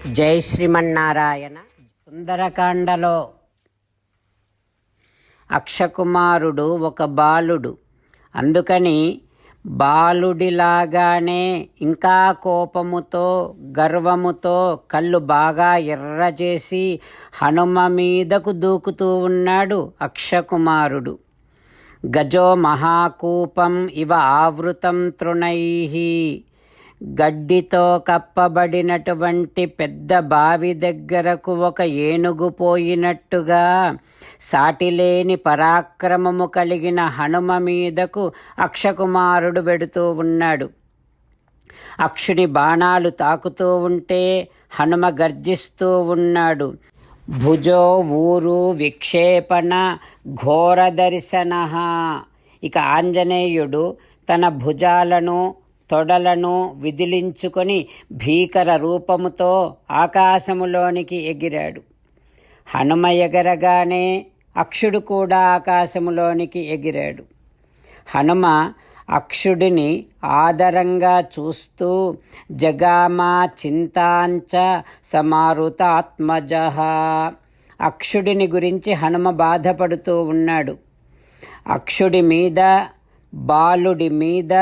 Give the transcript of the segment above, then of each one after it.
జై శ్రీమన్నారాయణ. సుందరకాండలో అక్షకుమారుడు ఒక బాలుడు. అందుకని బాలుడిలాగానే ఇంకా కోపముతో గర్వముతో కళ్ళు బాగా ఎర్రచేసి హనుమ మీదకు దూకుతూ ఉన్నాడు అక్షకుమారుడు. గజో మహాకూపం ఇవ ఆవృతం తృణైః, గడ్డితో కప్పబడినటువంటి పెద్ద బావి దగ్గరకు ఒక ఏనుగు పోయినట్టుగా సాటిలేని పరాక్రమము కలిగిన హనుమ మీదకు అక్షకుమారుడు వెడుతూ ఉన్నాడు. అక్షుని బాణాలు తాకుతూ ఉంటే హనుమ గర్జిస్తూ ఉన్నాడు. భుజో ఊరు విక్షేపణ ఘోర దర్శన. ఇక ఆంజనేయుడు తన భుజాలను తొడలను విదిలించుకొని భీకర రూపముతో ఆకాశములోనికి ఎగిరాడు. హనుమ ఎగరగానే అక్షుడు కూడా ఆకాశములోనికి ఎగిరాడు. హనుమ అక్షుడిని ఆదరంగా చూస్తూ జగామా చింతాంచ సమారుతాత్మజః, అక్షుడిని గురించి హనుమ బాధపడుతూ ఉన్నాడు. అక్షుడి మీద బాలుడి మీద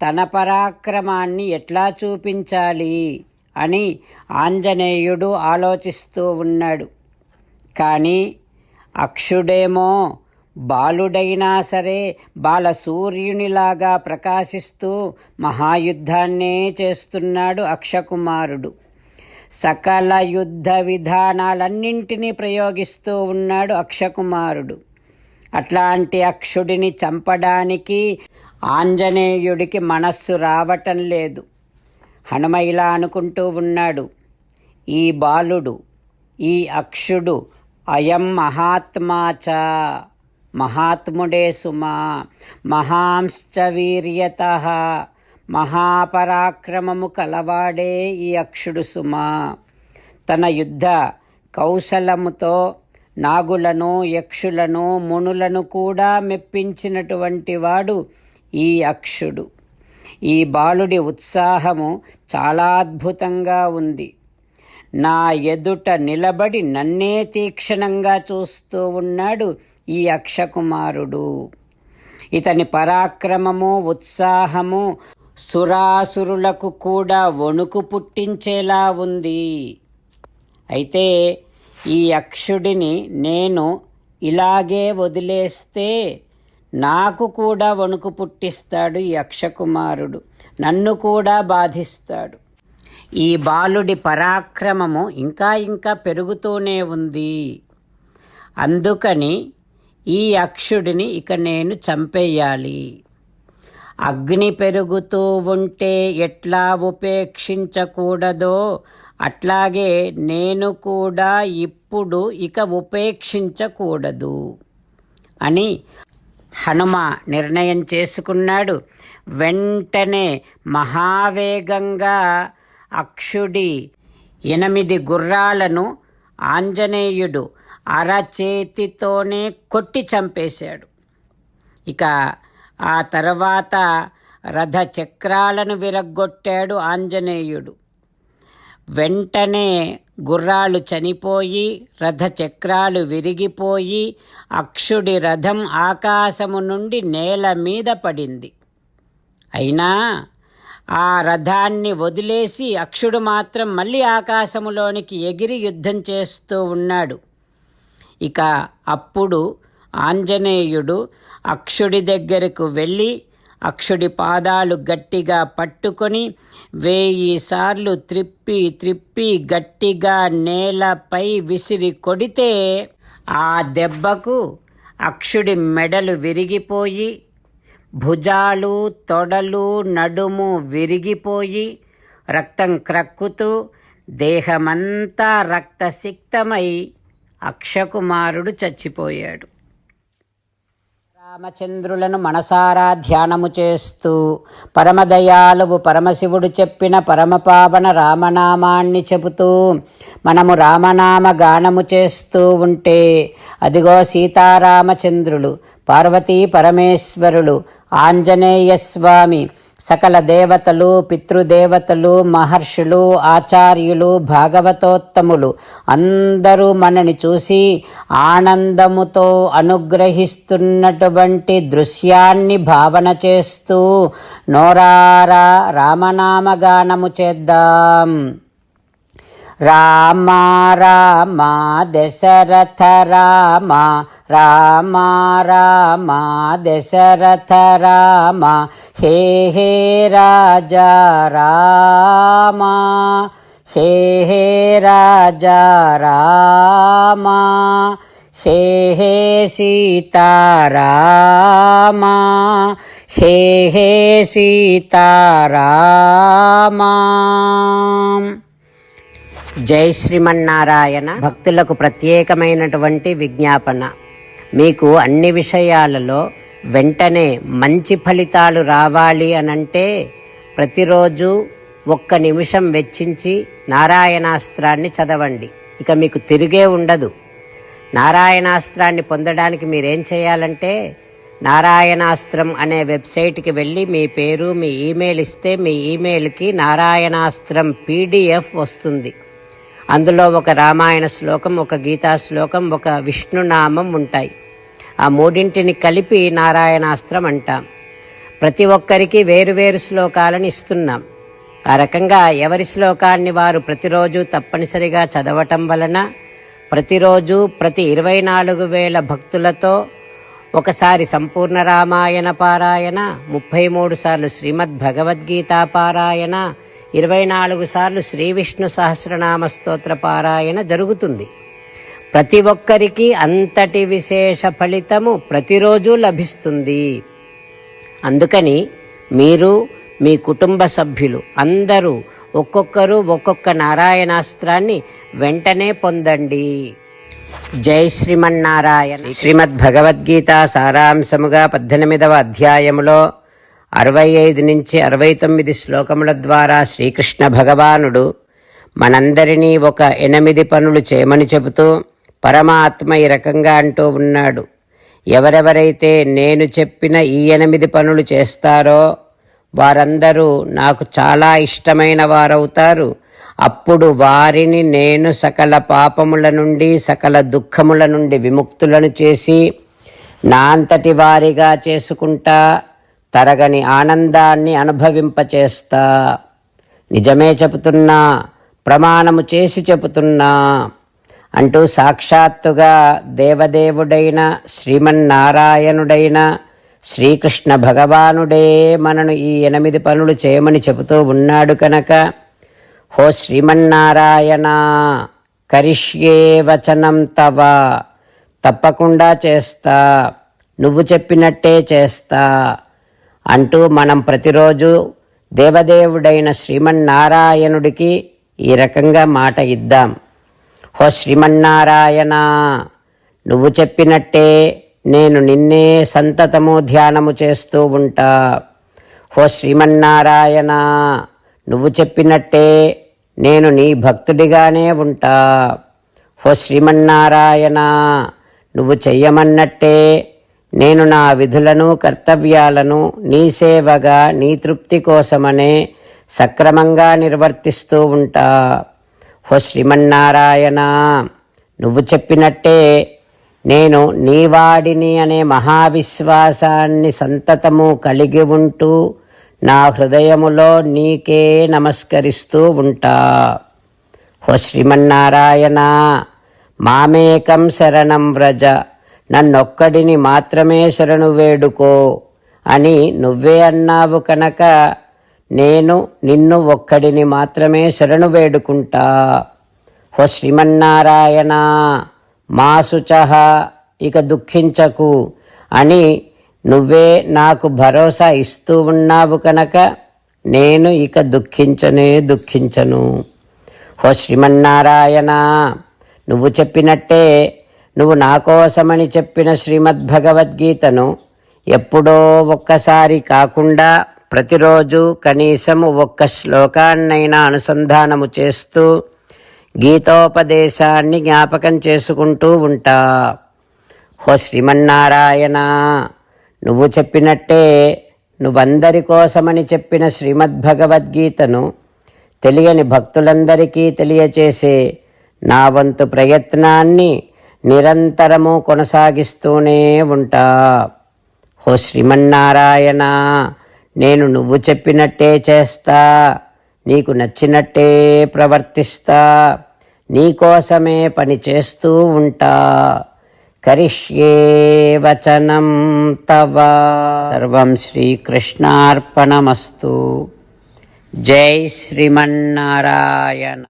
తన పరాక్రమాన్ని ఎట్లా చూపించాలి అని ఆంజనేయుడు ఆలోచిస్తూ ఉన్నాడు. కానీ అక్షుడేమో బాలుడైనా సరే బాలసూర్యునిలాగా ప్రకాశిస్తూ మహాయుద్ధాన్నే చేస్తున్నాడు అక్షకుమారుడు. సకల యుద్ధ విధానాలన్నింటినీ ప్రయోగిస్తూ ఉన్నాడు అక్షకుమారుడు. అట్లాంటి అక్షుడిని చంపడానికి ఆంజనేయుడికి మనస్సు రావటం లేదు. హనుమ ఇలా అనుకుంటూ ఉన్నాడు, ఈ బాలుడు, ఈ అక్షుడు అయం మహాత్మాచ, మహాత్ముడే సుమా, మహాంశ్చ వీర్యతః, మహాపరాక్రమము కలవాడే ఈ అక్షుడు సుమా. తన యుద్ధ కౌశలముతో నాగులను యక్షులను మునులను కూడా మెప్పించినటువంటి వాడు ఈ అక్షుడు. ఈ బాలుడి ఉత్సాహము చాలా అద్భుతంగా ఉంది. నా ఎదుట నిలబడి నన్నే తీక్షణంగా చూస్తూ ఉన్నాడు ఈ అక్షకుమారుడు. ఇతని పరాక్రమము ఉత్సాహము సురాసురులకు కూడా వణుకు పుట్టించేలా ఉంది. అయితే ఈ అక్షుడిని నేను ఇలాగే వదిలేస్తే నాకు కూడా వణుకు పుట్టిస్తాడు ఈ అక్షకుమారుడు, నన్ను కూడా బాధిస్తాడు. ఈ బాలుడి పరాక్రమము ఇంకా ఇంకా పెరుగుతూనే ఉంది. అందుకని ఈ అక్షుడిని ఇక నేను చంపేయాలి. అగ్ని పెరుగుతూ ఉంటే ఎట్లా ఉపేక్షించకూడదో అట్లాగే నేను కూడా ఇప్పుడు ఇక ఉపేక్షించకూడదు అని హనుమ నిర్ణయం చేసుకున్నాడు. వెంటనే మహావేగంగా అక్షుడి 8 గుర్రాలను ఆంజనేయుడు అరచేతితోనే కొట్టి చంపేశాడు. ఇక ఆ తర్వాత రథచక్రాలను విరగ్గొట్టాడు ఆంజనేయుడు. వెంటనే గుర్రాలు చనిపోయి రథచక్రాలు విరిగిపోయి అక్షుడి రథం ఆకాశము నుండి నేల మీద పడింది. అయినా ఆ రథాన్ని వదిలేసి అక్షుడు మాత్రం మళ్ళీ ఆకాశములోనికి ఎగిరి యుద్ధం చేస్తూ ఉన్నాడు. ఇక అప్పుడు ఆంజనేయుడు అక్షుడి దగ్గరకు వెళ్ళి అక్షుడి పాదాలు గట్టిగా పట్టుకొని 1000 సార్లు త్రిప్పి త్రిప్పి గట్టిగా నేలపై విసిరి కొడితే ఆ దెబ్బకు అక్షుడి మెడలు విరిగిపోయి భుజాలు తొడలు నడుము విరిగిపోయి రక్తం క్రక్కుతూ దేహమంతా రక్తసిక్తమై అక్షకుమారుడు చచ్చిపోయాడు. రామచంద్రులను మనసారా ధ్యానము చేస్తూ పరమదయాలువు పరమశివుడు చెప్పిన పరమపావన రామనామాన్ని చెబుతూ మనము రామనామ గానము చేస్తూ ఉంటే అదిగో సీతారామచంద్రులు, పార్వతీ పరమేశ్వరులు, ఆంజనేయ స్వామి, సకల దేవతలు, పితృదేవతలు, మహర్షులు, ఆచార్యులు, భాగవతోత్తములు అందరూ మనని చూసి ఆనందముతో అనుగ్రహిస్తున్నటువంటి దృశ్యాన్ని భావన చేస్తూ నోరారా రామనామగానము చేద్దాం. రామ రామ దశరథ రామ, రామ రామ దశరథ రామ, హే హే రాజా రామ, హే హే రాజా రామ, హే హే సీతారామ, హే హే సీతారామ. జై శ్రీమన్నారాయణ. భక్తులకు ప్రత్యేకమైనటువంటి విజ్ఞాపన. మీకు అన్ని విషయాలలో వెంటనే మంచి ఫలితాలు రావాలి అనంటే ప్రతిరోజు 1 నిమిషం వెచ్చించి నారాయణాస్త్రాన్ని చదవండి. ఇక మీకు తిరిగే ఉండదు. నారాయణాస్త్రాన్ని పొందడానికి మీరేం చేయాలంటే నారాయణాస్త్రం అనే వెబ్సైట్కి వెళ్ళి మీ పేరు, మీ ఈమెయిల్ ఇస్తే మీ ఈమెయిల్కి నారాయణాస్త్రం PDF వస్తుంది. అందులో ఒక రామాయణ శ్లోకం, ఒక గీతా శ్లోకం, ఒక విష్ణునామం ఉంటాయి. ఆ మూడింటిని కలిపి నారాయణాస్త్రం అంటాం. ప్రతి ఒక్కరికి వేరువేరు శ్లోకాలను ఇస్తున్నాం. ఆ రకంగా ఎవరి శ్లోకాన్ని వారు ప్రతిరోజు తప్పనిసరిగా చదవటం వలన ప్రతిరోజు ప్రతి 24,000 భక్తులతో ఒకసారి సంపూర్ణ రామాయణ పారాయణ, 33 సార్లు శ్రీమద్ భగవద్గీత పారాయణ, 24 సార్లు శ్రీ విష్ణు సహస్రనామ స్తోత్ర పారాయణ జరుగుతుంది. ప్రతి ఒక్కరికి అంతటి విశేష ఫలితము ప్రతిరోజు లభిస్తుంది. అందుకని మీరు, మీ కుటుంబ సభ్యులు అందరూ ఒక్కొక్కరు ఒక్కొక్క నారాయణాస్త్రాన్ని వెంటనే పొందండి. జై శ్రీమన్నారాయణ. శ్రీమద్ భగవద్గీత సారాంశముగా 18వ అధ్యాయములో 65 నుంచి 69 శ్లోకముల ద్వారా శ్రీకృష్ణ భగవానుడు మనందరినీ ఒక 8 పనులు చేయమని చెబుతూ పరమాత్మ ఈ రకంగా అంటూ ఉన్నాడు. ఎవరెవరైతే నేను చెప్పిన ఈ 8 పనులు చేస్తారో వారందరూ నాకు చాలా ఇష్టమైన వారవుతారు. అప్పుడు వారిని నేను సకల పాపముల నుండి, సకల దుఃఖముల నుండి విముక్తులను చేసి నా అంతటి వారిగా చేసుకుంటా, తరగని ఆనందాన్ని అనుభవింపచేస్తా. నిజమే చెబుతున్నా, ప్రమాణము చేసి చెబుతున్నా అంటూ సాక్షాత్తుగా దేవదేవుడైన శ్రీమన్నారాయణుడైన శ్రీకృష్ణ భగవానుడే మనను ఈ 8 పనులు చేయమని చెబుతూ ఉన్నాడు కనుక, హో శ్రీమన్నారాయణ, కరిష్యే వచనం తవ, తప్పకుండా చేస్తా, నువ్వు చెప్పినట్టే చేస్తా అంటూ మనం ప్రతిరోజు దేవదేవుడైన శ్రీమన్నారాయణుడికి ఈ రకంగా మాట ఇద్దాం. హో శ్రీమన్నారాయణ, నువ్వు చెప్పినట్టే నేను నిన్నే సంతతము ధ్యానము చేస్తూ ఉంటా. హో శ్రీమన్నారాయణ, నువ్వు చెప్పినట్టే నేను నీ భక్తుడిగానే ఉంటా. హో శ్రీమన్నారాయణ, నువ్వు చెయ్యమన్నట్టే నేను నా విధులను, కర్తవ్యాలను నీ సేవగా, నీ తృప్తి కోసమనే సక్రమంగా నిర్వర్తిస్తూ ఉంటా. హో శ్రీమన్నారాయణ, నువ్వు చెప్పినట్టే నేను నీవాడిని అనే మహావిశ్వాసాన్ని సంతతము కలిగి ఉంటూ నా హృదయములో నీకే నమస్కరిస్తూ ఉంటా. హో శ్రీమన్నారాయణ, మామేకం శరణం వ్రజ, నన్నొక్కడిని మాత్రమే శరణు వేడుకో అని నువ్వే అన్నావు కనుక నేను నిన్ను ఒక్కడిని మాత్రమే శరణు వేడుకుంటా. హో శ్రీమన్నారాయణ, మా శుచః, ఇక దుఃఖించకు అని నువ్వే నాకు భరోసా ఇస్తూ ఉన్నావు కనుక నేను ఇక దుఃఖించను. హో శ్రీమన్నారాయణ, నువ్వు చెప్పినట్టే నువ్వు నా కోసమని చెప్పిన శ్రీమద్భగవద్గీతను ఎప్పుడో ఒక్కసారి కాకుండా ప్రతిరోజు కనీసం 1 శ్లోకాన్నైనా అనుసంధానము చేస్తూ గీతోపదేశాన్ని జ్ఞాపకం చేసుకుంటూ ఉంటా. హో శ్రీమన్నారాయణ, నువ్వు చెప్పినట్టే నువ్వందరి కోసమని చెప్పిన శ్రీమద్భగవద్గీతను తెలియని భక్తులందరికీ తెలియచేసే నా వంతు ప్రయత్నాన్ని నిరంతరము కొనసాగిస్తూనే ఉంటా. ఓ శ్రీమన్నారాయణ, నేను నువ్వు చెప్పినట్టే చేస్తా, నీకు నచ్చినట్టే ప్రవర్తిస్తా, నీకోసమే పని చేస్తూ ఉంటా. కరిష్యే వచనం తవ. సర్వం శ్రీకృష్ణార్పణమస్తు. జై శ్రీమన్నారాయణ.